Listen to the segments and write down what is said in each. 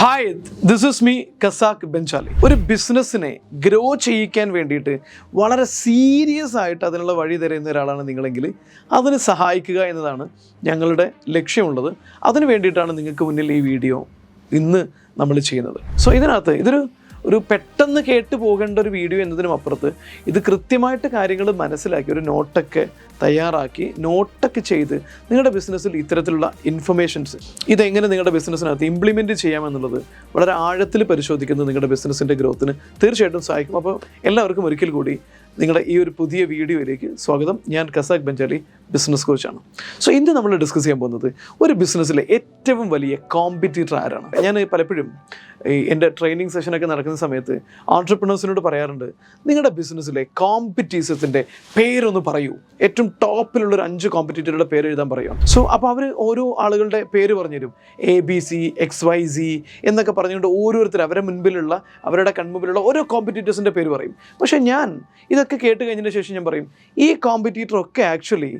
Hi, this is me കസാക് ബെഞ്ചാലി. ഒരു ബിസിനസ്സിനെ ഗ്രോ ചെയ്യിക്കാൻ വേണ്ടിയിട്ട് വളരെ സീരിയസ് ആയിട്ട് അതിനുള്ള വഴി തരുന്ന ഒരാളാണ് നിങ്ങളെങ്കിൽ അതിന് സഹായിക്കുക എന്നതാണ് ഞങ്ങളുടെ ലക്ഷ്യമുള്ളത്. അതിന് വേണ്ടിയിട്ടാണ് നിങ്ങൾക്ക് മുന്നിൽ ഈ വീഡിയോ ഇന്ന് നമ്മൾ ചെയ്യുന്നത്. സോ ഇതിനകത്ത് ഇതൊരു പെട്ടെന്ന് കേട്ട് പോകേണ്ട ഒരു വീഡിയോ എന്നതിനും അപ്പുറത്ത് ഇത് കൃത്യമായിട്ട് കാര്യങ്ങൾ മനസ്സിലാക്കി ഒരു നോട്ടൊക്കെ തയ്യാറാക്കി നോട്ടൊക്കെ ചെയ്ത് നിങ്ങളുടെ ബിസിനസ്സിൽ ഇത്തരത്തിലുള്ള ഇൻഫർമേഷൻസ് ഇതെങ്ങനെ നിങ്ങളുടെ ബിസിനസ്സിനകത്ത് ഇംപ്ലിമെൻറ്റ് ചെയ്യാമെന്നുള്ളത് വളരെ ആഴത്തിൽ പരിശോധിക്കുന്നത് നിങ്ങളുടെ ബിസിനസ്സിൻ്റെ ഗ്രോത്തിന് തീർച്ചയായിട്ടും സഹായിക്കും. അപ്പോൾ എല്ലാവർക്കും ഒരിക്കൽ കൂടി നിങ്ങളുടെ ഈ ഒരു പുതിയ വീഡിയോയിലേക്ക് സ്വാഗതം. ഞാൻ കസാക് ബെഞ്ചാലി, ബിസിനസ് കോച്ചാണ്. സോ ഇന്ന് നമ്മൾ ഡിസ്കസ് ചെയ്യാൻ പോകുന്നത് ഒരു ബിസിനസ്സിലെ ഏറ്റവും വലിയ കോമ്പറ്റീറ്റർ ആരാണ്. ഞാൻ പലപ്പോഴും എൻ്റെ ട്രെയിനിങ് സെഷനൊക്കെ നടക്കുന്ന സമയത്ത് ഓൺട്രപ്രണേഴ്സിനോട് പറയാറുണ്ട്, നിങ്ങളുടെ ബിസിനസ്സിലെ കോമ്പറ്റീറ്റേഴ്സിൻ്റെ പേരൊന്ന് പറയൂ. ഏറ്റവും ടോപ്പിലുള്ളൊരു 5 കോമ്പറ്റീറ്ററുടെ പേര് എഴുതാൻ പറയും. സോ അപ്പോൾ അവർ ഓരോ ആളുകളുടെ പേര് പറഞ്ഞു തരും. ABC, XYZ എന്നൊക്കെ പറഞ്ഞുകൊണ്ട് ഓരോരുത്തർ അവരുടെ മുൻപിലുള്ള അവരുടെ കൺമുമ്പിലുള്ള ഓരോ കോമ്പറ്റീറ്റേഴ്സിൻ്റെ പേര് പറയും. പക്ഷേ ഞാൻ ഇതൊക്കെ കേട്ട് കഴിഞ്ഞതിന് ശേഷം ഞാൻ പറയും, ഈ കോമ്പറ്റീറ്ററൊക്കെ ആക്ച്വലി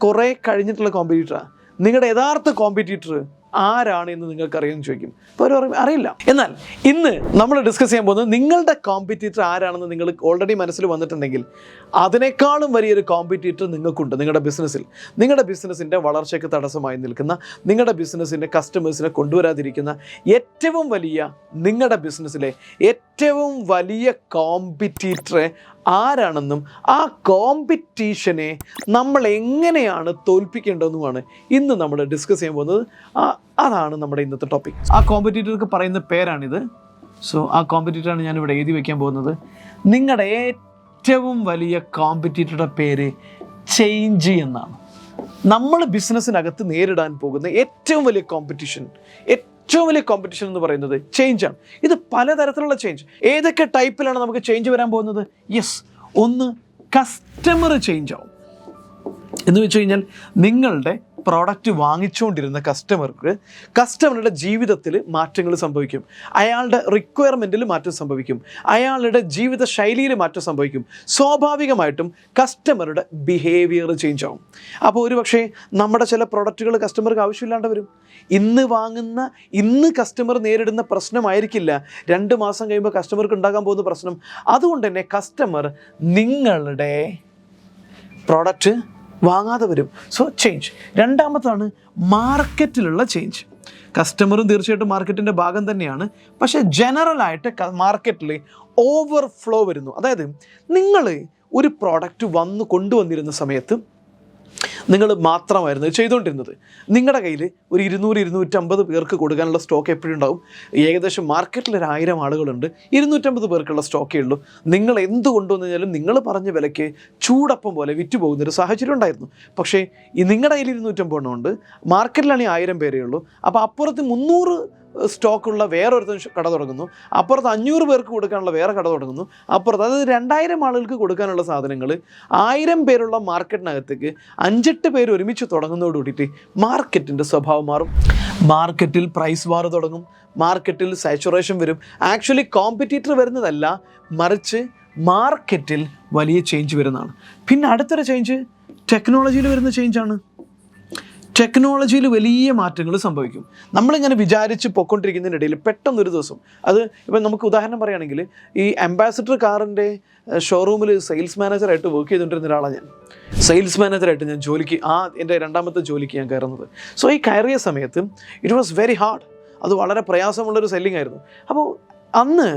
കുറേ കഴിഞ്ഞിട്ടുള്ള കോമ്പറ്റീറ്ററാണ്. നിങ്ങളുടെ യഥാർത്ഥ കോമ്പറ്റീറ്റർ ആരാണ് എന്ന് നിങ്ങൾക്ക് അറിയാമെന്ന് ചോദിക്കും. അപ്പോൾ അവർ പറയും അറിയില്ല. എന്നാൽ ഇന്ന് നമ്മൾ ഡിസ്കസ് ചെയ്യാൻ പോകുന്നത് നിങ്ങളുടെ കോമ്പറ്റീറ്റർ ആരാണെന്ന് നിങ്ങൾ ഓൾറെഡി മനസ്സിൽ വന്നിട്ടുണ്ടെങ്കിൽ അതിനേക്കാളും വലിയൊരു കോമ്പറ്റീറ്റർ നിങ്ങൾക്കുണ്ട് നിങ്ങളുടെ ബിസിനസ്സിൽ. നിങ്ങളുടെ ബിസിനസ്സിൻ്റെ വളർച്ചയ്ക്ക് തടസ്സമായി നിൽക്കുന്ന, നിങ്ങളുടെ ബിസിനസ്സിൻ്റെ കസ്റ്റമേഴ്സിനെ കൊണ്ടുവരാതിരിക്കുന്ന ഏറ്റവും വലിയ നിങ്ങളുടെ ബിസിനസ്സിലെ ഏറ്റവും വലിയ കോമ്പറ്റീറ്ററെ ആരാണെന്നും ആ കോമ്പറ്റീഷനെ നമ്മൾ എങ്ങനെയാണ് തോൽപ്പിക്കേണ്ടതെന്നുമാണ് ഇന്ന് നമ്മൾ ഡിസ്കസ് ചെയ്യാൻ പോകുന്നത്. അതാണ് നമ്മുടെ ഇന്നത്തെ ടോപ്പിക്. ആ കോമ്പറ്റീറ്റർക്ക് പറയുന്ന പേരാണിത്. സോ ആ കോമ്പറ്റീറ്ററാണ് ഞാനിവിടെ എഴുതി വയ്ക്കാൻ പോകുന്നത്. നിങ്ങളുടെ ഏറ്റവും വലിയ കോമ്പറ്റീറ്ററുടെ പേര് ചേഞ്ച് എന്നാണ്. നമ്മൾ ബിസിനസ്സിനകത്ത് നേരിടാൻ പോകുന്ന ഏറ്റവും വലിയ കോമ്പറ്റീഷൻ എന്ന് പറയുന്നത് ചേഞ്ചാണ്. ഇത് പലതരത്തിലുള്ള ചേഞ്ച്. ഏതൊക്കെ ടൈപ്പിലാണ് നമുക്ക് ചേഞ്ച് വരാൻ പോകുന്നത്? യെസ്, ഒന്ന് കസ്റ്റമർ ചേഞ്ച് ആവും. എന്ന് വെച്ച് കഴിഞ്ഞാൽ നിങ്ങളുടെ പ്രോഡക്റ്റ് വാങ്ങിച്ചുകൊണ്ടിരുന്ന കസ്റ്റമറുടെ ജീവിതത്തിൽ മാറ്റങ്ങൾ സംഭവിക്കും. അയാളുടെ റിക്വയർമെൻറ്റിൽ മാറ്റം സംഭവിക്കും. അയാളുടെ ജീവിത ശൈലിയിൽ മാറ്റം സംഭവിക്കും. സ്വാഭാവികമായിട്ടും കസ്റ്റമറുടെ ബിഹേവിയർ ചേഞ്ച് ആവും. അപ്പോൾ ഒരുപക്ഷെ നമ്മുടെ ചില പ്രോഡക്റ്റുകൾ കസ്റ്റമർക്ക് ആവശ്യമില്ലാണ്ട് വരും. ഇന്ന് കസ്റ്റമർ നേരിടുന്ന പ്രശ്നമായിരിക്കില്ല 2 മാസം കഴിയുമ്പോൾ കസ്റ്റമർക്ക് ഉണ്ടാകാൻ പോകുന്ന പ്രശ്നം. അതുകൊണ്ട് തന്നെ കസ്റ്റമർ നിങ്ങളുടെ പ്രോഡക്റ്റ് വാങ്ങാതെ വരും. So change. രണ്ടാമതാണ് മാർക്കറ്റിലുള്ള ചേഞ്ച്. കസ്റ്റമറും തീർച്ചയായിട്ടും മാർക്കറ്റിൻ്റെ ഭാഗം തന്നെയാണ്. പക്ഷേ ജനറലായിട്ട് മാർക്കറ്റിൽ ഓവർഫ്ലോ വരുന്നു. അതായത് നിങ്ങൾ ഒരു പ്രോഡക്റ്റ് കൊണ്ടുവന്നിരുന്ന സമയത്ത് നിങ്ങൾ മാത്രമായിരുന്നു ചെയ്തുകൊണ്ടിരുന്നത്. നിങ്ങളുടെ കയ്യിൽ ഒരു 200-250 പേർക്ക് കൊടുക്കാനുള്ള സ്റ്റോക്ക് എപ്പോഴും ഉണ്ടാവും. ഏകദേശം മാർക്കറ്റിൽ 1000 ആളുകളുണ്ട്, 250 പേർക്കുള്ള സ്റ്റോക്കേ ഉള്ളൂ. നിങ്ങൾ എന്ത് കൊണ്ടുവന്നു കഴിഞ്ഞാലും നിങ്ങൾ പറഞ്ഞ വിലയ്ക്ക് ചൂടപ്പം പോലെ വിറ്റ് പോകുന്നൊരു സാഹചര്യം ഉണ്ടായിരുന്നു. പക്ഷേ നിങ്ങളുടെ കയ്യിൽ 250 എണ്ണം ഉണ്ട്, മാർക്കറ്റിലാണെങ്കിൽ 1000 പേരേ ഉള്ളൂ. അപ്പോൾ അപ്പുറത്ത് 300 സ്റ്റോക്കുള്ള വേറൊരുത്തൻ കട തുടങ്ങുന്നു, അപ്പുറത്ത് 500 പേർക്ക് കൊടുക്കാനുള്ള വേറെ കട തുടങ്ങുന്നു, അപ്പുറത്ത് അതായത് 2000 ആളുകൾക്ക് കൊടുക്കാനുള്ള സാധനങ്ങൾ 1000 പേരുള്ള മാർക്കറ്റിനകത്തേക്ക് 5-8 പേര് ഒരുമിച്ച് തുടങ്ങുന്നതോടുകൂടിയിട്ട് മാർക്കറ്റിൻ്റെ സ്വഭാവം മാറും. മാർക്കറ്റിൽ പ്രൈസ് വാർ തുടങ്ങും. മാർക്കറ്റിൽ സാച്ചുറേഷൻ വരും. ആക്ച്വലി കോമ്പറ്റീറ്റർ വരുന്നതല്ല, മറിച്ച് മാർക്കറ്റിൽ വലിയ ചേഞ്ച് വരുന്നതാണ്. പിന്നെ അടുത്തൊരു ചേഞ്ച് ടെക്നോളജിയിൽ വരുന്ന ചേഞ്ചാണ്. ടെക്നോളജിയിൽ വലിയ മാറ്റങ്ങൾ സംഭവിക്കും. നമ്മളിങ്ങനെ വിചാരിച്ച് പൊയ്ക്കൊണ്ടിരിക്കുന്നതിനിടയിൽ പെട്ടെന്നൊരു ദിവസം ഇപ്പം നമുക്ക് ഉദാഹരണം പറയുകയാണെങ്കിൽ, ഈ അംബാസിഡർ കാറിൻ്റെ ഷോറൂമിൽ സെയിൽസ് മാനേജറായിട്ട് വർക്ക് ചെയ്തുകൊണ്ടിരുന്ന ഒരാളാണ് ഞാൻ. സെയിൽസ് മാനേജറായിട്ട് ഞാൻ എൻ്റെ 2ാമത്തെ ജോലിക്ക് ഞാൻ കയറുന്നത്. സോ ഈ കയറിയ സമയത്ത് ഇറ്റ് വാസ് വെരി ഹാർഡ്. അത് വളരെ പ്രയാസമുള്ളൊരു സെല്ലിംഗ് ആയിരുന്നു. അപ്പോൾ അന്ന്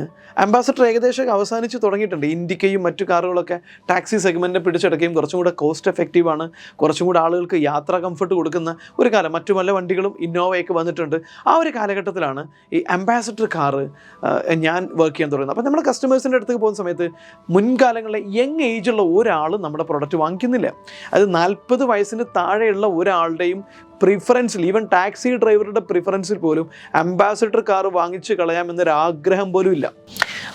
അംബാസഡർ ഏകദേശം അവസാനിച്ച് തുടങ്ങിയിട്ടുണ്ട്. ഇൻഡിക്കയും മറ്റു കാറുകളൊക്കെ ടാക്സി സെഗ്മെൻറ്റിനെ പിടിച്ചെടുക്കുകയും കുറച്ചും കൂടെ കോസ്റ്റ് എഫക്റ്റീവാണ്, കുറച്ചും കൂടെ ആളുകൾക്ക് യാത്രാ കംഫർട്ട് കൊടുക്കുന്ന ഒരു കാലം. മറ്റു പല വണ്ടികളും ഇന്നോവയൊക്കെ വന്നിട്ടുണ്ട്. ആ ഒരു കാലഘട്ടത്തിലാണ് ഈ അംബാസഡർ കാറ് ഞാൻ വർക്ക് ചെയ്യാൻ തുടങ്ങുന്നത്. അപ്പോൾ നമ്മുടെ കസ്റ്റമേഴ്സിൻ്റെ അടുത്തേക്ക് പോകുന്ന സമയത്ത് മുൻകാലങ്ങളിലെ യങ് ഏജുള്ള ഒരാളും നമ്മുടെ പ്രൊഡക്റ്റ് വാങ്ങിക്കുന്നില്ല. അത് 40 വയസ്സിന് താഴെയുള്ള ഒരാളുടെയും പ്രിഫറൻസിൽ, ഈവൻ ടാക്സി ഡ്രൈവറുടെ പ്രിഫറൻസിൽ പോലും അംബാസഡർ കാർ വാങ്ങിച്ച് കളയാമെന്നൊരാഗ്രഹം പോലും ഇല്ല.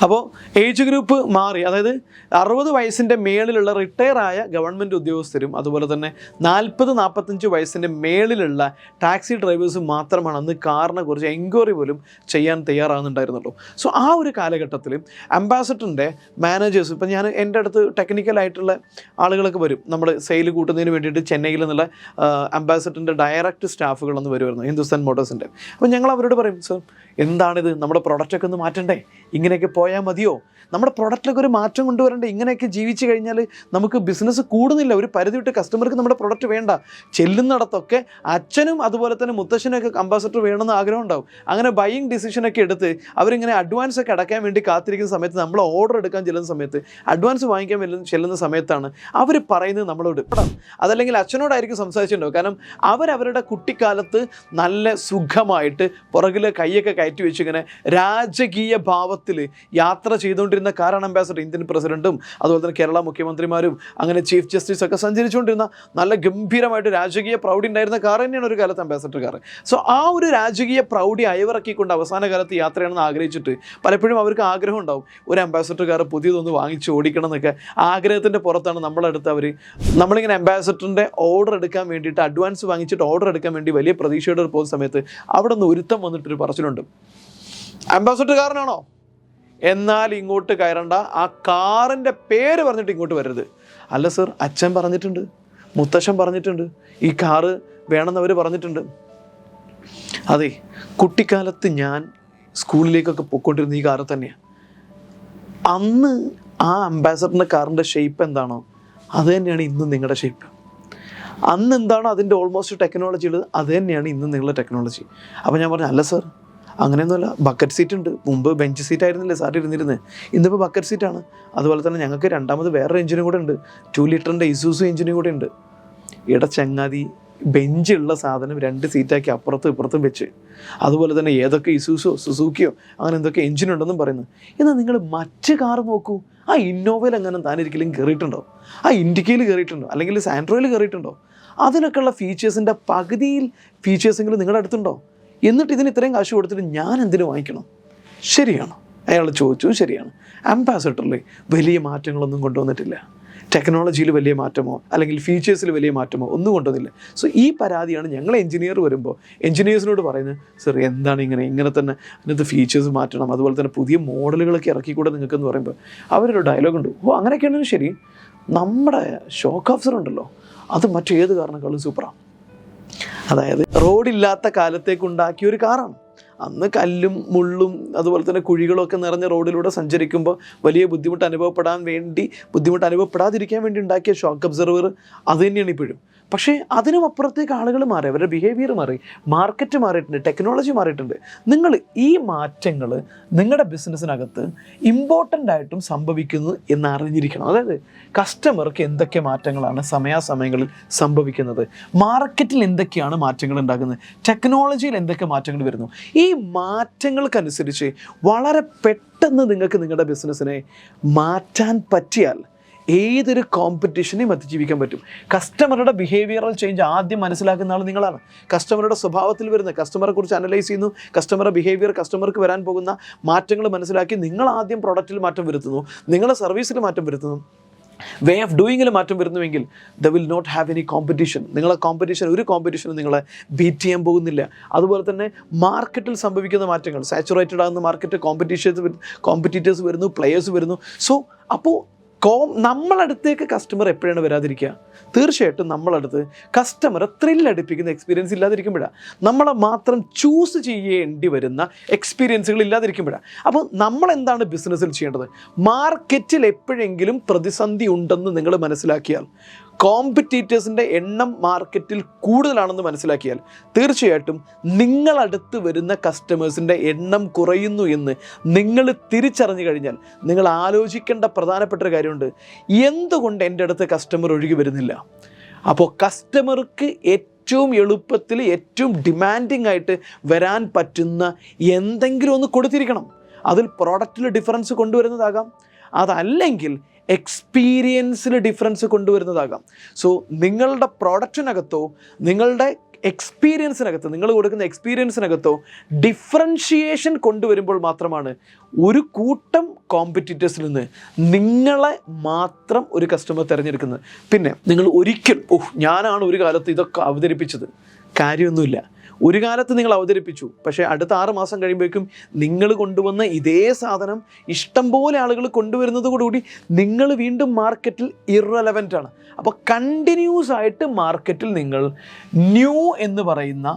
അപ്പോൾ ഏജ് ഗ്രൂപ്പ് മാറി, അതായത് 60 വയസ്സിൻ്റെ മേളിലുള്ള റിട്ടയറായ ഗവൺമെൻറ് ഉദ്യോഗസ്ഥരും അതുപോലെ തന്നെ 40-45 വയസ്സിൻ്റെ മേളിലുള്ള ടാക്സി ഡ്രൈവേഴ്സും മാത്രമാണ് അന്ന് കാറിനെ കുറിച്ച് എൻക്വയറി പോലും ചെയ്യാൻ തയ്യാറാകുന്നുണ്ടായിരുന്നുള്ളൂ. സോ ആ ഒരു കാലഘട്ടത്തിൽ അംബാസഡറിൻ്റെ മാനേജേഴ്സ്, ഇപ്പം ഞാൻ എൻ്റെ അടുത്ത് ടെക്നിക്കലായിട്ടുള്ള ആളുകളൊക്കെ വരും, നമ്മൾ സെയിൽ കൂട്ടുന്നതിന് വേണ്ടിയിട്ട് ചെന്നൈയിൽ നിന്നുള്ള അംബാസഡറിൻ്റെ ഡയറക്റ്റ് സ്റ്റാഫുകളൊന്ന് വരുമായിരുന്നു ഹിന്ദുസ്ഥാൻ മോട്ടോഴ്സിൻ്റെ. അപ്പോൾ ഞങ്ങൾ അവരോട് പറയും, സർ എന്താണിത്, നമ്മുടെ പ്രൊഡക്റ്റൊക്കെ ഒന്ന് മാറ്റണ്ടേ, ഇങ്ങനെയൊക്കെ പോയാൽ മതിയോ, നമ്മുടെ പ്രൊഡക്റ്റിലൊക്കെ ഒരു മാറ്റം കൊണ്ടുവരണ്ടേ, ഇങ്ങനെയൊക്കെ ജീവിച്ച് കഴിഞ്ഞാൽ നമുക്ക് ബിസിനസ് കൂടുന്നില്ല, ഒരു പരിധി വിട്ട് കസ്റ്റമർക്ക് നമ്മുടെ പ്രൊഡക്റ്റ് വേണ്ട. ചെല്ലുന്നിടത്തൊക്കെ അച്ഛനും അതുപോലെ തന്നെ മുത്തശ്ശനൊക്കെ അംബാസഡർ വേണമെന്ന് ആഗ്രഹം ഉണ്ടാവും. അങ്ങനെ ബൈയിങ് ഡിസിഷനൊക്കെ എടുത്ത് അവരിങ്ങനെ അഡ്വാൻസ് ഒക്കെ അടയ്ക്കാൻ വേണ്ടി കാത്തിരിക്കുന്ന സമയത്ത്, നമ്മൾ ഓർഡർ എടുക്കാൻ ചെല്ലുന്ന സമയത്ത്, അഡ്വാൻസ് വാങ്ങിക്കാൻ ചെല്ലുന്ന സമയത്താണ് അവർ പറയുന്നത് നമ്മളോട്. അതല്ലെങ്കിൽ അച്ഛനോടായിരിക്കും സംസാരിച്ചിട്ടുണ്ടാവും. കാരണം അവരവരുടെ കുട്ടിക്കാലത്ത് നല്ല സുഖമായിട്ട് പുറകിൽ കൈയൊക്കെ കയറ്റി വെച്ച് ഇങ്ങനെ രാജകീയ ഭാവത്തിൽ യാത്ര ചെയ്തുകൊണ്ടിരുന്ന കാറാണ് അംബാസഡർ. ഇന്ത്യൻ പ്രസിഡന്റും അതുപോലെ തന്നെ കേരള മുഖ്യമന്ത്രിമാരും അങ്ങനെ ചീഫ് ജസ്റ്റിസ് ഒക്കെ സഞ്ചരിച്ചുകൊണ്ടിരുന്ന നല്ല ഗംഭീരമായിട്ട് രാജകീയ പ്രൗഢി ഉണ്ടായിരുന്ന കാർ തന്നെയാണ് ഒരു കാലത്ത് അംബാസഡർ കാർ. സോ ആ ഒരു രാജകീയ പ്രൗഢി അയവിറക്കിക്കൊണ്ട് അവസാന കാലത്ത് യാത്രയാണെന്ന് ആഗ്രഹിച്ചിട്ട് പലപ്പോഴും അവർക്ക് ആഗ്രഹം ഉണ്ടാവും, ഒരു അംബാസഡർ കാർ പുതിയതൊന്ന് വാങ്ങിച്ച് ഓടിക്കണം എന്നൊക്കെ ആഗ്രഹത്തിൻ്റെ പുറത്താണ് നമ്മളടുത്ത് നമ്മളിങ്ങനെ അംബാസഡറിൻ്റെ ഓർഡർ എടുക്കാൻ വേണ്ടിയിട്ട് അഡ്വാൻസ് വാങ്ങിച്ചിട്ട് ഓർഡർ എടുക്കാൻ വേണ്ടി വലിയ പ്രതീക്ഷയോടെ പോകുന്ന സമയത്ത് അവിടെ നിന്ന് ഒരുത്തം വന്നിട്ടൊരു പറച്ചിലുണ്ട്, അംബാസഡർ കാറിനാണോ, എന്നാൽ ഇങ്ങോട്ട് കയറണ്ട, ആ കാറിൻ്റെ പേര് പറഞ്ഞിട്ട് ഇങ്ങോട്ട് വരരുത്. അല്ല സർ, അച്ഛൻ പറഞ്ഞിട്ടുണ്ട്, മുത്തശ്ശൻ പറഞ്ഞിട്ടുണ്ട്, ഈ കാറ് വേണമെന്നവർ പറഞ്ഞിട്ടുണ്ട്. അതെ, കുട്ടിക്കാലത്ത് ഞാൻ സ്കൂളിലേക്കൊക്കെ പോയിക്കൊണ്ടിരുന്ന ഈ കാറ് തന്നെയാണ്. അന്ന് ആ അംബാസഡറിൻ്റെ കാറിൻ്റെ ഷേപ്പ് എന്താണോ അത് തന്നെയാണ് ഇന്നും നിങ്ങളുടെ ഷേപ്പ്. അന്ന് എന്താണോ അതിൻ്റെ ഓൾമോസ്റ്റ് ടെക്നോളജി ഉള്ളത് അത് തന്നെയാണ് ഇന്നും നിങ്ങളുടെ ടെക്നോളജി. അപ്പോൾ ഞാൻ പറഞ്ഞു, അല്ല സർ അങ്ങനെയൊന്നുമല്ല, ബക്കറ്റ് സീറ്റ് ഉണ്ട്, മുമ്പ് ബെഞ്ച് സീറ്റ് ആയിരുന്നില്ലേ സാർ ഇരുന്നിരുന്നത്, ഇന്നിപ്പോൾ ബക്കറ്റ് സീറ്റാണ്. അതുപോലെ തന്നെ ഞങ്ങൾക്ക് രണ്ടാമത് വേറൊരു എഞ്ചിനും കൂടെ ഉണ്ട്, 2 ലിറ്ററിൻ്റെ ഇസൂസു എഞ്ചിനും കൂടെ ഉണ്ട്. ചങ്ങാതി ബെഞ്ചുള്ള സാധനം 2 സീറ്റാക്കി അപ്പുറത്തും ഇപ്പുറത്തും വെച്ച്, അതുപോലെ തന്നെ ഏതൊക്കെ ഇസൂസോ സുസൂക്കിയോ അങ്ങനെ എന്തൊക്കെ എഞ്ചിനുണ്ടെന്നും പറയുന്നു. എന്നാൽ നിങ്ങൾ മറ്റ് കാർ നോക്കൂ, ആ ഇന്നോവയിൽ എങ്ങനെ താനിരിക്കലും കയറിയിട്ടുണ്ടോ, ആ ഇൻഡിക്കയിൽ കയറിയിട്ടുണ്ടോ, അല്ലെങ്കിൽ സാൻഡ്രോയിൽ കയറിയിട്ടുണ്ടോ, അതിനൊക്കെയുള്ള ഫീച്ചേഴ്സിൻ്റെ പകുതിയിൽ ഫീച്ചേഴ്സെങ്കിലും നിങ്ങളുടെ അടുത്തുണ്ടോ? എന്നിട്ട് ഇതിന് ഇത്രയും കാശ് കൊടുത്തിട്ട് ഞാൻ എന്തിനു വാങ്ങിക്കണം? ശരിയാണ്, അയാൾ ചോദിച്ചു, ശരിയാണ്. അംബാസഡറിൽ വലിയ മാറ്റങ്ങളൊന്നും കൊണ്ടുവന്നിട്ടില്ല, ടെക്നോളജിയിൽ വലിയ മാറ്റമോ അല്ലെങ്കിൽ ഫീച്ചേഴ്സിൽ വലിയ മാറ്റമോ ഒന്നും കൊണ്ടുവന്നില്ല. സോ ഈ പരാതിയാണ് ഞങ്ങൾ എഞ്ചിനീയർ വരുമ്പോൾ എഞ്ചിനീയേഴ്സിനോട് പറയുന്നത്, സർ എന്താണ് ഇങ്ങനെ തന്നെ അതിനകത്ത് ഫീച്ചേഴ്സ് മാറ്റണം, അതുപോലെ തന്നെ പുതിയ മോഡലുകളൊക്കെ ഇറക്കിക്കൂടെ നിങ്ങൾക്കെന്ന് പറയുമ്പോൾ അവരൊരു ഡയലോഗുണ്ട്, അങ്ങനെയൊക്കെയാണെങ്കിൽ ശരി, നമ്മുടെ ഷോക്ക് ഓഫ്സർ ഉണ്ടല്ലോ അത് മറ്റേത് കാരണക്കാളും സൂപ്പറാണ്. അതായത് റോഡില്ലാത്ത കാലത്തേക്ക് ഉണ്ടാക്കിയ ഒരു കാറാണ്. അന്ന് കല്ലും മുള്ളും അതുപോലെ തന്നെ കുഴികളൊക്കെ നിറഞ്ഞ റോഡിലൂടെ സഞ്ചരിക്കുമ്പോൾ വലിയ ബുദ്ധിമുട്ട് അനുഭവപ്പെടാതിരിക്കാൻ വേണ്ടി ഉണ്ടാക്കിയ ഷോക്ക് അബ്സർവർ അത് തന്നെയാണ് ഇപ്പോഴും. പക്ഷേ അതിനും അപ്പുറത്തേക്ക് ആളുകൾ മാറി, അവരുടെ ബിഹേവിയർ മാറി, മാർക്കറ്റ് മാറിയിട്ടുണ്ട്, ടെക്നോളജി മാറിയിട്ടുണ്ട്. നിങ്ങൾ ഈ മാറ്റങ്ങൾ നിങ്ങളുടെ ബിസിനസ്സിനകത്ത് ഇമ്പോർട്ടൻ്റ് ആയിട്ടും സംഭവിക്കുന്നു എന്ന് അറിഞ്ഞിരിക്കണം. അതായത് കസ്റ്റമർക്ക് എന്തൊക്കെ മാറ്റങ്ങളാണ് സമയാസമയങ്ങളിൽ സംഭവിക്കുന്നത്, മാർക്കറ്റിൽ എന്തൊക്കെയാണ് മാറ്റങ്ങൾ ഉണ്ടാകുന്നത്, ടെക്നോളജിയിൽ എന്തൊക്കെ മാറ്റങ്ങൾ വരുന്നു. ഈ മാറ്റങ്ങൾക്കനുസരിച്ച് വളരെ പെട്ടെന്ന് നിങ്ങൾക്ക് നിങ്ങളുടെ ബിസിനസ്സിനെ മാറ്റാൻ പറ്റിയാൽ ഏതൊരു കോമ്പറ്റീഷനെയും അതിജീവിക്കാൻ പറ്റും. കസ്റ്റമറുടെ ബിഹേവിയറൽ ചേഞ്ച് ആദ്യം മനസ്സിലാക്കുന്ന ആൾ നിങ്ങളാണ്. കസ്റ്റമറുടെ സ്വഭാവത്തിൽ വരുന്ന, കസ്റ്റമറെ കുറിച്ച് അനലൈസ് ചെയ്യുന്നു, കസ്റ്റമറുടെ ബിഹേവിയർ, കസ്റ്റമർക്ക് വരാൻ പോകുന്ന മാറ്റങ്ങൾ മനസ്സിലാക്കി നിങ്ങൾ ആദ്യം പ്രൊഡക്റ്റിൽ മാറ്റം വരുത്തുന്നു, നിങ്ങളുടെ സർവീസിൽ മാറ്റം വരുത്തുന്നു, വേ ഓഫ് ഡൂയിങ്ങിൽ മാറ്റം വരുന്നുവെങ്കിൽ they will not have any competition. ഒരു കോമ്പറ്റീഷനും നിങ്ങളെ ബീറ്റ് ചെയ്യാൻ പോകുന്നില്ല. അതുപോലെ തന്നെ മാർക്കറ്റിൽ സംഭവിക്കുന്ന മാറ്റങ്ങൾ, സാച്ചുറേറ്റഡ് ആകുന്ന മാർക്കറ്റ്, കോമ്പറ്റീറ്റേഴ്സ് വരുന്നു, പ്ലെയേഴ്സ് വരുന്നു. സോ അപ്പോൾ നമ്മളടുത്തേക്ക് കസ്റ്റമർ എപ്പോഴാണ് വരാതിരിക്കുക? തീർച്ചയായിട്ടും നമ്മളടുത്ത് കസ്റ്റമറെ ത്രില്ലടിപ്പിക്കുന്ന എക്സ്പീരിയൻസ് ഇല്ലാതിരിക്കുമ്പോഴാണ്, നമ്മളെ മാത്രം ചൂസ് ചെയ്യേണ്ടി വരുന്ന എക്സ്പീരിയൻസുകൾ ഇല്ലാതിരിക്കുമ്പോഴാണ്. അപ്പോൾ നമ്മളെന്താണ് ബിസിനസ്സിൽ ചെയ്യേണ്ടത്? മാർക്കറ്റിൽ എപ്പോഴെങ്കിലും പ്രതിസന്ധി ഉണ്ടെന്ന് നിങ്ങൾ മനസ്സിലാക്കിയാൽ, കോമ്പറ്റീറ്റേഴ്സിൻ്റെ എണ്ണം മാർക്കറ്റിൽ കൂടുതലാണെന്ന് മനസ്സിലാക്കിയാൽ, തീർച്ചയായിട്ടും നിങ്ങളടുത്ത് വരുന്ന കസ്റ്റമേഴ്സിൻ്റെ എണ്ണം കുറയുന്നു എന്ന് നിങ്ങൾ തിരിച്ചറിഞ്ഞു കഴിഞ്ഞാൽ നിങ്ങൾ ആലോചിക്കേണ്ട പ്രധാനപ്പെട്ട ഒരു കാര്യമുണ്ട്, എന്തുകൊണ്ട് എൻ്റെ അടുത്ത് കസ്റ്റമർ ഒഴുകി വരുന്നില്ല? അപ്പോൾ കസ്റ്റമർക്ക് ഏറ്റവും എളുപ്പത്തിൽ ഏറ്റവും ഡിമാൻഡിങ് ആയിട്ട് വരാൻ പറ്റുന്ന എന്തെങ്കിലും ഒന്ന് കൊടുത്തിരിക്കണം. അതിൽ പ്രോഡക്റ്റിൽ ഡിഫറൻസ് കൊണ്ടുവരുന്നതാകാം, അതല്ലെങ്കിൽ എക്സ്പീരിയൻസിൽ ഡിഫറൻസ് കൊണ്ടുവരുന്നതാകാം. സോ നിങ്ങളുടെ പ്രോഡക്റ്റിനകത്തോ നിങ്ങളുടെ എക്സ്പീരിയൻസിനകത്ത്, നിങ്ങൾ കൊടുക്കുന്ന എക്സ്പീരിയൻസിനകത്തോ ഡിഫറൻഷിയേഷൻ കൊണ്ടുവരുമ്പോൾ മാത്രമാണ് ഒരു കൂട്ടം കോമ്പറ്റീറ്റേഴ്സിൽ നിന്ന് നിങ്ങളെ മാത്രം ഒരു കസ്റ്റമർ തിരഞ്ഞെടുക്കുന്നത്. പിന്നെ നിങ്ങൾ ഒരിക്കലും ഞാനാണ് ഒരു കാലത്ത് ഇതൊക്കെ അവതരിപ്പിച്ചത്, കാര്യമൊന്നുമില്ല. ഒരു കാലത്ത് നിങ്ങൾ അവതരിപ്പിച്ചു, പക്ഷേ അടുത്ത 6 മാസം കഴിയുമ്പോഴേക്കും നിങ്ങൾ കൊണ്ടുവന്ന ഇതേ സാധനം ഇഷ്ടം പോലെ ആളുകൾ കൊണ്ടുവരുന്നതോടുകൂടി നിങ്ങൾ വീണ്ടും മാർക്കറ്റിൽ ഇറലവൻ്റ് ആണ്. അപ്പോൾ കണ്ടിന്യൂസ് ആയിട്ട് മാർക്കറ്റിൽ നിങ്ങൾ ന്യൂ എന്ന് പറയുന്ന,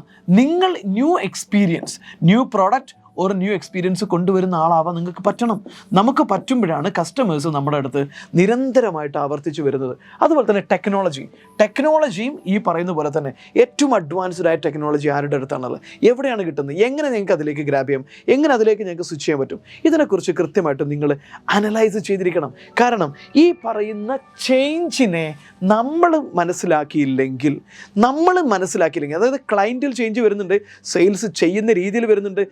നിങ്ങൾ ന്യൂ എക്സ്പീരിയൻസ്, ന്യൂ പ്രോഡക്റ്റ് ഒരു ന്യൂ എക്സ്പീരിയൻസ് കൊണ്ടുവരുന്ന ആളാവാൻ നിങ്ങൾക്ക് പറ്റണം. നമുക്ക് പറ്റുമ്പോഴാണ് കസ്റ്റമേഴ്സ് നമ്മുടെ അടുത്ത് നിരന്തരമായിട്ട് ആവർത്തിച്ച് വരുന്നത്. അതുപോലെ തന്നെ ടെക്നോളജിയും ഈ പറയുന്ന പോലെ തന്നെ ഏറ്റവും അഡ്വാൻസ്ഡ് ആയ ടെക്നോളജി ആരുടെ അടുത്താണുള്ളത്, എവിടെയാണ് കിട്ടുന്നത്, എങ്ങനെ നിങ്ങൾക്ക് അതിലേക്ക് ഗ്രാബ് ചെയ്യാം, എങ്ങനെ അതിലേക്ക് നിങ്ങൾക്ക് സ്വിച്ച് ചെയ്യാൻ പറ്റും, ഇതിനെക്കുറിച്ച് കൃത്യമായിട്ട് നിങ്ങൾ അനലൈസ് ചെയ്തിരിക്കണം. കാരണം ഈ പറയുന്ന ചേഞ്ചിനെ നമ്മൾ മനസ്സിലാക്കിയില്ലെങ്കിൽ, അതായത് ക്ലയൻറ്റിൽ ചേഞ്ച് വരുന്നുണ്ട്, സെയിൽസ് ചെയ്യുന്ന രീതിയിൽ വരുന്നുണ്ട്,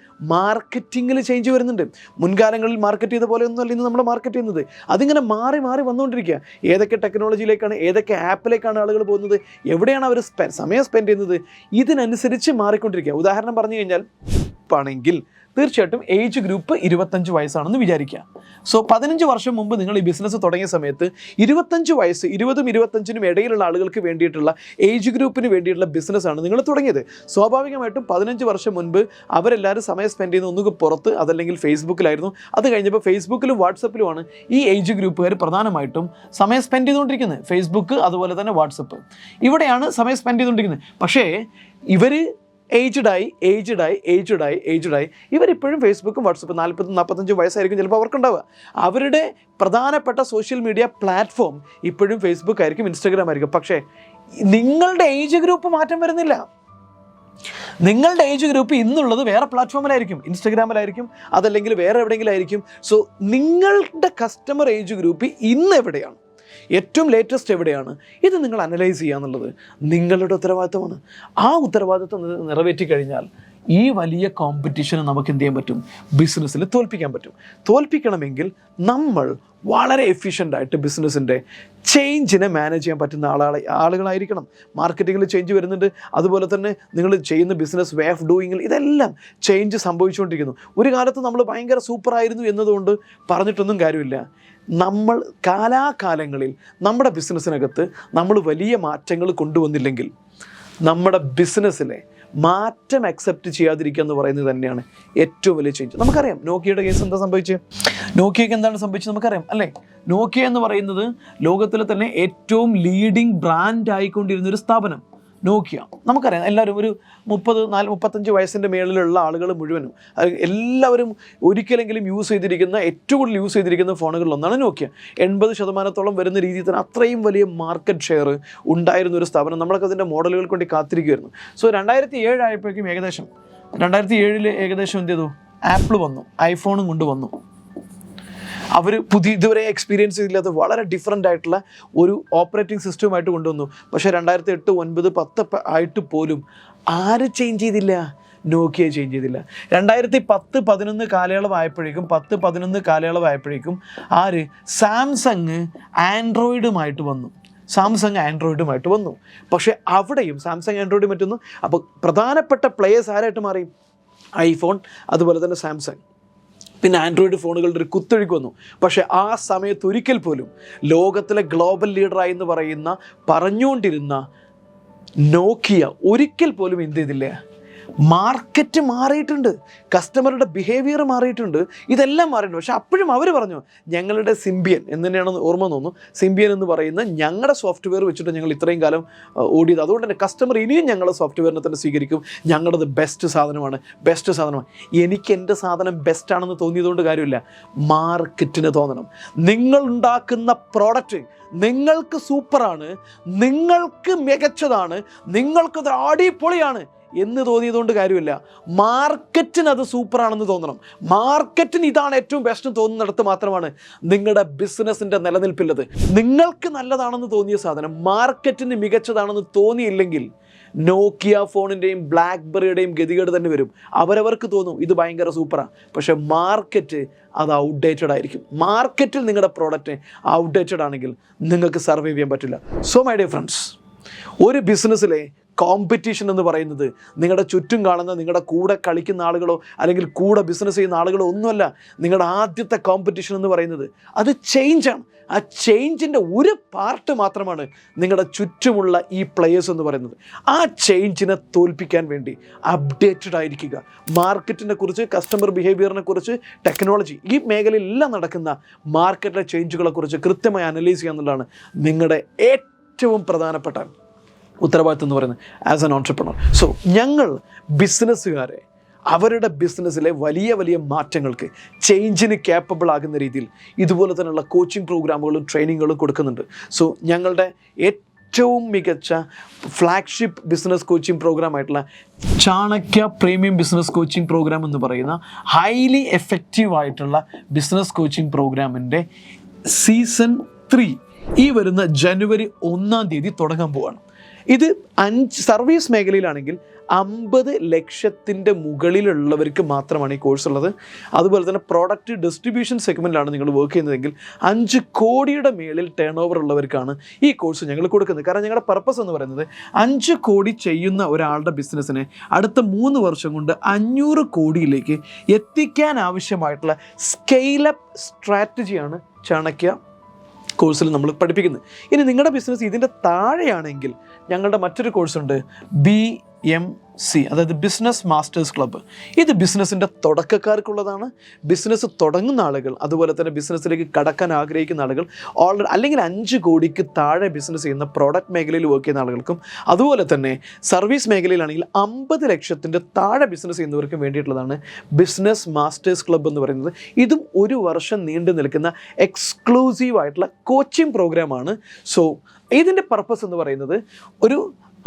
മാർക്കറ്റിങ്ങിൽ ചേഞ്ച് വരുന്നുണ്ട്. മുൻകാലങ്ങളിൽ മാർക്കറ്റ് ചെയ്ത പോലെ ഒന്നുമല്ല ഇന്ന് നമ്മൾ മാർക്കറ്റ് ചെയ്യുന്നത്. അതിങ്ങനെ മാറി വന്നുകൊണ്ടിരിക്കുക. ഏതൊക്കെ ടെക്നോളജിയിലേക്കാണ്, ഏതൊക്കെ ആപ്പിലേക്കാണ് ആളുകൾ പോകുന്നത്, എവിടെയാണ് അവർ സമയം സ്പെൻഡ് ചെയ്യുന്നത്, ഇതിനനുസരിച്ച് മാറിക്കൊണ്ടിരിക്കുക. ഉദാഹരണം പറഞ്ഞു കഴിഞ്ഞാൽ ആണെങ്കിൽ തീർച്ചയായിട്ടും ഏജ് ഗ്രൂപ്പ് 25 വയസ്സാണെന്ന് വിചാരിക്കുക. സോ 15 വർഷം മുമ്പ് നിങ്ങൾ ഈ ബിസിനസ് തുടങ്ങിയ സമയത്ത് 25 വയസ്സ്, 20-നും 25-നും ഇടയിലുള്ള ആളുകൾക്ക് വേണ്ടിയിട്ടുള്ള ഏജ് ഗ്രൂപ്പിന് വേണ്ടിയിട്ടുള്ള ബിസിനസ്സാണ് നിങ്ങൾ തുടങ്ങിയത്. സ്വാഭാവികമായിട്ടും 15 വർഷം മുൻപ് അവരെല്ലാവരും സമയം സ്പെൻഡ് ചെയ്യുന്ന ഒന്നുകിൽ പുറത്ത്, അതല്ലെങ്കിൽ ഫേസ്ബുക്കിലായിരുന്നു. അത് കഴിഞ്ഞപ്പോൾ ഫേസ്ബുക്കിലും വാട്സപ്പിലുമാണ് ഈ ഏജ് ഗ്രൂപ്പുകാർ പ്രധാനമായിട്ടും സമയം സ്പെൻഡ് ചെയ്തുകൊണ്ടിരിക്കുന്നത്. ഫേസ്ബുക്ക്, അതുപോലെ തന്നെ വാട്സപ്പ്, ഇവിടെയാണ് സമയം സ്പെൻഡ് ചെയ്തുകൊണ്ടിരിക്കുന്നത്. പക്ഷേ ഇവർ ഏജ്ഡായി ഇവരിപ്പോഴും ഫേസ്ബുക്കും വാട്സപ്പും 40-45 വയസ്സായിരിക്കും ചിലപ്പോൾ അവർക്കുണ്ടാവുക. അവരുടെ പ്രധാനപ്പെട്ട സോഷ്യൽ മീഡിയ പ്ലാറ്റ്ഫോം ഇപ്പോഴും ഫേസ്ബുക്ക് ആയിരിക്കും, ഇൻസ്റ്റാഗ്രാം ആയിരിക്കും. പക്ഷേ നിങ്ങളുടെ ഏജ് ഗ്രൂപ്പ് മാറ്റം വരുന്നില്ല. നിങ്ങളുടെ ഏജ് ഗ്രൂപ്പ് ഇന്നുള്ളത് വേറെ പ്ലാറ്റ്ഫോമിലായിരിക്കും, ഇൻസ്റ്റാഗ്രാമിലായിരിക്കും, അതല്ലെങ്കിൽ വേറെ എവിടെയെങ്കിലും ആയിരിക്കും. സോ നിങ്ങളുടെ കസ്റ്റമർ ഏജ് ഗ്രൂപ്പ് ഇന്ന് എവിടെയാണ്, ഏറ്റവും ലേറ്റസ്റ്റ് എവിടെയാണ്, ഇത് നിങ്ങൾ അനലൈസ് ചെയ്യുക എന്നുള്ളത് നിങ്ങളുടെ ഉത്തരവാദിത്തമാണ്. ആ ഉത്തരവാദിത്തം നിറവേറ്റി കഴിഞ്ഞാൽ ഈ വലിയ കോമ്പറ്റീഷനെ നമുക്ക് എന്ത് ചെയ്യാൻ പറ്റും, ബിസിനസ്സിൽ തോൽപ്പിക്കാൻ പറ്റും. തോൽപ്പിക്കണമെങ്കിൽ നമ്മൾ വളരെ എഫിഷ്യൻ്റായിട്ട് ബിസിനസ്സിൻ്റെ ചേഞ്ചിനെ മാനേജ് ചെയ്യാൻ പറ്റുന്ന ആളുകളായിരിക്കണം. മാർക്കറ്റിങ്ങിൽ ചേഞ്ച് വരുന്നുണ്ട്, അതുപോലെ തന്നെ നിങ്ങൾ ചെയ്യുന്ന ബിസിനസ് വേ ഓഫ് ഡൂയിങ്ങിൽ ഇതെല്ലാം ചേഞ്ച് സംഭവിച്ചുകൊണ്ടിരിക്കുന്നു. ഒരു കാലത്ത് നമ്മൾ ഭയങ്കര സൂപ്പറായിരുന്നു എന്നതുകൊണ്ട് പറഞ്ഞിട്ടൊന്നും കാര്യമില്ല. നമ്മൾ കാലാകാലങ്ങളിൽ നമ്മുടെ ബിസിനസ്സിനകത്ത് നമ്മൾ വലിയ മാറ്റങ്ങൾ കൊണ്ടുവന്നില്ലെങ്കിൽ നമ്മുടെ ബിസിനസ്സിലെ മാറ്റം അക്സെപ്റ്റ് ചെയ്യാതിരിക്കുക എന്ന് പറയുന്നത് തന്നെയാണ് ഏറ്റവും വലിയ ചേഞ്ച്. നമുക്കറിയാം നോക്കിയയുടെ കേസ് എന്താ സംഭവിച്ചത്, നോക്കിയയ്ക്ക് എന്താണ് സംഭവിച്ചത് നമുക്കറിയാം അല്ലേ. നോക്കിയ എന്ന് പറയുന്നത് ലോകത്തിലെ തന്നെ ഏറ്റവും ലീഡിങ് ബ്രാൻഡ് ആയിക്കൊണ്ടിരുന്നൊരു സ്ഥാപനം നോക്കിയ. നമുക്കറിയാം എല്ലാവരും ഒരു 30-35 വയസ്സിൻ്റെ മേളിലുള്ള ആളുകൾ മുഴുവനും എല്ലാവരും ഒരിക്കലെങ്കിലും ഏറ്റവും കൂടുതൽ യൂസ് ചെയ്തിരിക്കുന്ന ഫോണുകളിലൊന്നാണ് നോക്കിയ. 80% വരുന്ന രീതിയിൽ തന്നെ അത്രയും വലിയ മാർക്കറ്റ് ഷെയർ ഉണ്ടായിരുന്ന ഒരു സ്ഥാപനം. നമ്മളൊക്കെ അതിൻ്റെ മോഡലുകൾക്ക് വേണ്ടി കാത്തിരിക്കുകയായിരുന്നു. സോ 2007 ആയപ്പോഴേക്കും ഏകദേശം 2007 ഏകദേശം എന്ത് ചെയ്തു, ആപ്പിൾ വന്നു, ഐഫോണും കൊണ്ടുവന്നു. അവർ ഇതുവരെ എക്സ്പീരിയൻസ് ചെയ്തില്ലാത്ത വളരെ ഡിഫറെൻ്റ് ആയിട്ടുള്ള ഒരു ഓപ്പറേറ്റിംഗ് സിസ്റ്റവുമായിട്ട് കൊണ്ടുവന്നു. പക്ഷേ 2008, 2009, 2010 ആയിട്ട് പോലും ആര് ചേഞ്ച് ചെയ്തില്ല, നോക്കിയ ചേഞ്ച് ചെയ്തില്ല. 2010-11 കാലയളവായപ്പോഴേക്കും 10-11 കാലയളവായപ്പോഴേക്കും സാംസങ് ആൻഡ്രോയിഡുമായിട്ട് വന്നു. പക്ഷേ അവിടെയും സാംസങ് ആൻഡ്രോയിഡ് മറ്റൊന്നും. അപ്പോൾ പ്രധാനപ്പെട്ട പ്ലേയേഴ്സ് ആരായിട്ട് മാറി, ഐഫോൺ, അതുപോലെ തന്നെ സാംസങ്, പിന്നെ ആൻഡ്രോയിഡ് ഫോണുകളുടെ ഒരു കുത്തൊഴുക്ക് വന്നു. പക്ഷേ ആ സമയത്ത് ഒരിക്കൽ പോലും ലോകത്തിലെ ഗ്ലോബൽ ലീഡറായി എന്ന് പറഞ്ഞുകൊണ്ടിരുന്ന നോക്കിയ ഒരിക്കൽ പോലും എന്ത് ചെയ്തില്ല, മാർക്കറ്റ് മാറിയിട്ടുണ്ട്, കസ്റ്റമറുടെ ബിഹേവിയർ മാറിയിട്ടുണ്ട്, ഇതെല്ലാം മാറിയിട്ടുണ്ട്. പക്ഷെ അപ്പോഴും അവർ പറഞ്ഞു ഞങ്ങളുടെ സിംബിയൻ എന്ന് തന്നെയാണെന്ന് ഓർമ്മ തോന്നുന്നു, സിംബിയൻ എന്ന് പറയുന്ന ഞങ്ങളുടെ സോഫ്റ്റ്വെയർ വെച്ചിട്ട് ഞങ്ങൾ ഇത്രയും കാലം ഓടിയത്, അതുകൊണ്ട് തന്നെ കസ്റ്റമർ ഇനിയും ഞങ്ങളുടെ സോഫ്റ്റ്വെയറിനെ തന്നെ സ്വീകരിക്കും, ഞങ്ങളത് ബെസ്റ്റ് സാധനമാണ്. എനിക്ക് എൻ്റെ സാധനം ബെസ്റ്റാണെന്ന് തോന്നിയതുകൊണ്ട് കാര്യമില്ല, മാർക്കറ്റിന് തോന്നണം. നിങ്ങൾ ഉണ്ടാക്കുന്ന പ്രോഡക്റ്റ് നിങ്ങൾക്ക് സൂപ്പറാണ്, നിങ്ങൾക്ക് മികച്ചതാണ്, നിങ്ങൾക്കത് അടിപൊളിയാണ് എന്ന് തോന്നിയതുകൊണ്ട് കാര്യമില്ല. മാർക്കറ്റിന് അത് സൂപ്പറാണെന്ന് തോന്നണം. മാർക്കറ്റിന് ഇതാണ് ഏറ്റവും ബെസ്റ്റ് തോന്നുന്നിടത്ത് മാത്രമാണ് നിങ്ങളുടെ ബിസിനസ്സിൻ്റെ നിലനിൽപ്പില്ലത്. നിങ്ങൾക്ക് നല്ലതാണെന്ന് തോന്നിയ സാധനം മാർക്കറ്റിന് മികച്ചതാണെന്ന് തോന്നിയില്ലെങ്കിൽ നോക്കിയ ഫോണിൻ്റെയും ബ്ലാക്ക്ബെറിയുടെയും ഗതികേട് തന്നെ വരും. അവരവർക്ക് തോന്നും ഇത് ഭയങ്കര സൂപ്പറാണ്, പക്ഷേ മാർക്കറ്റ് അത് ഔട്ട്ഡേറ്റഡ് ആയിരിക്കും. മാർക്കറ്റിൽ നിങ്ങളുടെ പ്രോഡക്റ്റ് ഔട്ട്ഡേറ്റഡ് ആണെങ്കിൽ നിങ്ങൾക്ക് സർവൈവ് ചെയ്യാൻ പറ്റില്ല. സോ മൈ ഡിയർ ഫ്രണ്ട്സ്, ഒരു ബിസിനസ്സിലെ കോമ്പറ്റീഷൻ എന്ന് പറയുന്നത് നിങ്ങളുടെ ചുറ്റും കാണുന്ന നിങ്ങളുടെ കൂടെ കളിക്കുന്ന ആളുകളോ അല്ലെങ്കിൽ കൂടെ ബിസിനസ് ചെയ്യുന്ന ആളുകളോ ഒന്നുമല്ല. നിങ്ങളുടെ ആദ്യത്തെ കോമ്പറ്റീഷൻ എന്ന് പറയുന്നത് അത് ചേഞ്ചാണ്. ആ ചേഞ്ചിൻ്റെ ഒരു പാർട്ട് മാത്രമാണ് നിങ്ങളുടെ ചുറ്റുമുള്ള ഈ പ്ലെയേഴ്സ് എന്ന് പറയുന്നത്. ആ ചേഞ്ചിനെ തോൽപ്പിക്കാൻ വേണ്ടി അപ്ഡേറ്റഡ് ആയിരിക്കുക. മാർക്കറ്റിനെ കുറിച്ച്, കസ്റ്റമർ ബിഹേവിയറിനെ കുറിച്ച്, ടെക്നോളജി, ഈ മേഖലയിലെല്ലാം നടക്കുന്ന മാർക്കറ്റിലെ ചേഞ്ചുകളെ കുറിച്ച് കൃത്യമായി അനലൈസ് ചെയ്യുക എന്നുള്ളതാണ് നിങ്ങളുടെ ഏറ്റവും പ്രധാനപ്പെട്ട ഉത്തരവാദിത്വം എന്ന് പറയുന്നത് ആസ് ആൻ ഓൺട്രപ്രണർ. സോ ഞങ്ങൾ ബിസിനസ്സുകാരെ അവരുടെ ബിസിനസ്സിലെ വലിയ വലിയ മാറ്റങ്ങൾക്ക്, ചേഞ്ചിന് ക്യാപ്പബിൾ ആകുന്ന രീതിയിൽ ഇതുപോലെ തന്നെയുള്ള കോച്ചിങ് പ്രോഗ്രാമുകളും ട്രെയിനിങ്ങുകളും കൊടുക്കുന്നുണ്ട്. സോ ഞങ്ങളുടെ ഏറ്റവും മികച്ച ഫ്ലാഗ്ഷിപ്പ് ബിസിനസ് കോച്ചിങ് പ്രോഗ്രാമായിട്ടുള്ള Chanakya premium business coaching programme എന്ന് പറയുന്ന ഹൈലി എഫക്റ്റീവ് ആയിട്ടുള്ള ബിസിനസ് കോച്ചിങ് പ്രോഗ്രാമിൻ്റെ സീസൺ 3 ഈ വരുന്ന ജനുവരി 1-ാം തീയതി തുടങ്ങാൻ പോവാണ്. ഇത് സർവീസ് മേഖലയിലാണെങ്കിൽ 50 ലക്ഷത്തിൻ്റെ മുകളിലുള്ളവർക്ക് മാത്രമാണ് ഈ കോഴ്സ് ഉള്ളത്. അതുപോലെ തന്നെ പ്രോഡക്റ്റ് ഡിസ്ട്രിബ്യൂഷൻ സെഗ്മെൻറ്റിലാണ് നിങ്ങൾ വർക്ക് ചെയ്യുന്നതെങ്കിൽ 5 കോടിയുടെ മേളിൽ ടേൺ ഓവർ ഉള്ളവർക്കാണ് ഈ കോഴ്സ് ഞങ്ങൾ കൊടുക്കുന്നത്. കാരണം ഞങ്ങളുടെ പർപ്പസ് എന്ന് പറയുന്നത് 5 കോടി ചെയ്യുന്ന ഒരാളുടെ ബിസിനസ്സിനെ അടുത്ത 3 വർഷം കൊണ്ട് 500 കോടിയിലേക്ക് എത്തിക്കാൻ ആവശ്യമായിട്ടുള്ള സ്കെയിലപ്പ് സ്ട്രാറ്റജിയാണ് ചാണക്യ കോഴ്സിൽ നമ്മൾ പഠിപ്പിക്കുന്നത്. ഇനി നിങ്ങളുടെ ബിസിനസ് ഇതിൻ്റെ താഴെയാണെങ്കിൽ ഞങ്ങളുടെ മറ്റൊരു കോഴ്സുണ്ട്, BMC, അതായത് ബിസിനസ് മാസ്റ്റേഴ്സ് ക്ലബ്ബ്. ഇത് ബിസിനസ്സിൻ്റെ തുടക്കക്കാർക്കുള്ളതാണ്. ബിസിനസ് തുടങ്ങുന്ന ആളുകൾ, അതുപോലെ തന്നെ ബിസിനസ്സിലേക്ക് കടക്കാൻ ആഗ്രഹിക്കുന്ന ആളുകൾ, ഓൾറെഡി അല്ലെങ്കിൽ 5 കോടിക്ക് താഴെ ബിസിനസ് ചെയ്യുന്ന പ്രോഡക്റ്റ് മേഖലയിൽ വർക്ക് ചെയ്യുന്ന ആളുകൾക്കും, അതുപോലെ തന്നെ സർവീസ് മേഖലയിലാണെങ്കിൽ 50 ലക്ഷത്തിൻ്റെ താഴെ ബിസിനസ് ചെയ്യുന്നവർക്കും വേണ്ടിയിട്ടുള്ളതാണ് ബിസിനസ് മാസ്റ്റേഴ്സ് ക്ലബ്ബ് എന്ന് പറയുന്നത്. ഇതും 1 വർഷം നീണ്ടു നിൽക്കുന്ന എക്സ്ക്ലൂസീവ് ആയിട്ടുള്ള കോച്ചിങ് പ്രോഗ്രാമാണ്. സോ ഇതിൻ്റെ പർപ്പസ് എന്ന് പറയുന്നത് ഒരു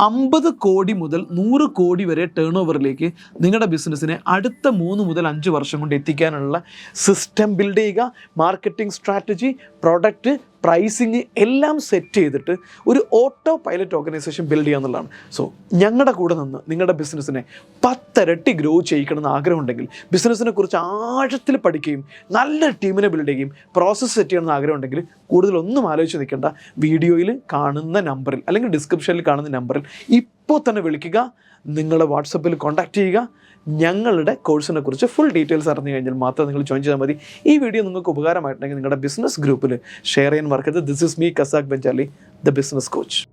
50 കോടി മുതൽ 100 കോടി വരെ ടേൺ ഓവറിലേക്ക് നിങ്ങളുടെ ബിസിനസ്സിനെ അടുത്ത 3 മുതൽ 5 വർഷം കൊണ്ട് എത്തിക്കാനുള്ള സിസ്റ്റം ബിൽഡ് ചെയ്യുക, മാർക്കറ്റിംഗ് സ്ട്രാറ്റജി, പ്രൊഡക്റ്റ്, പ്രൈസിങ് എല്ലാം സെറ്റ് ചെയ്തിട്ട് ഒരു ഓട്ടോ പൈലറ്റ് ഓർഗനൈസേഷൻ ബിൽഡ് ചെയ്യുക എന്നുള്ളതാണ്. സോ ഞങ്ങളുടെ കൂടെ നിന്ന് നിങ്ങളുടെ ബിസിനസ്സിനെ 10 ഇരട്ടി ഗ്രോ ചെയ്യിക്കണമെന്ന് ആഗ്രഹമുണ്ടെങ്കിൽ, ബിസിനസ്സിനെ കുറിച്ച് ആഴത്തിൽ പഠിക്കുകയും നല്ലൊരു ടീമിനെ ബിൽഡ് ചെയ്യുകയും പ്രോസസ്സ് സെറ്റ് ചെയ്യണമെന്ന് ആഗ്രഹമുണ്ടെങ്കിൽ കൂടുതലൊന്നും ആലോചിച്ച് നിൽക്കേണ്ട. വീഡിയോയിൽ കാണുന്ന നമ്പറിൽ അല്ലെങ്കിൽ ഡിസ്ക്രിപ്ഷനിൽ കാണുന്ന നമ്പറിൽ ഇപ്പോൾ തന്നെ വിളിക്കുക, നിങ്ങളെ വാട്സപ്പിൽ കോൺടാക്റ്റ് ചെയ്യുക. ഞങ്ങളുടെ കോഴ്സിനെ കുറിച്ച് ഫുൾ ഡീറ്റെയിൽസ് അറിഞ്ഞു കഴിഞ്ഞാൽ മാത്രം നിങ്ങൾ ജോയിൻ ചെയ്താൽ മതി. ഈ വീഡിയോ നിങ്ങൾക്ക് ഉപകാരമായിട്ടുണ്ടെങ്കിൽ നിങ്ങളുടെ ബിസിനസ് ഗ്രൂപ്പിൽ ഷെയർ ചെയ്യാൻ മറക്കരുത്. This is me, Casac Benjali, the business coach.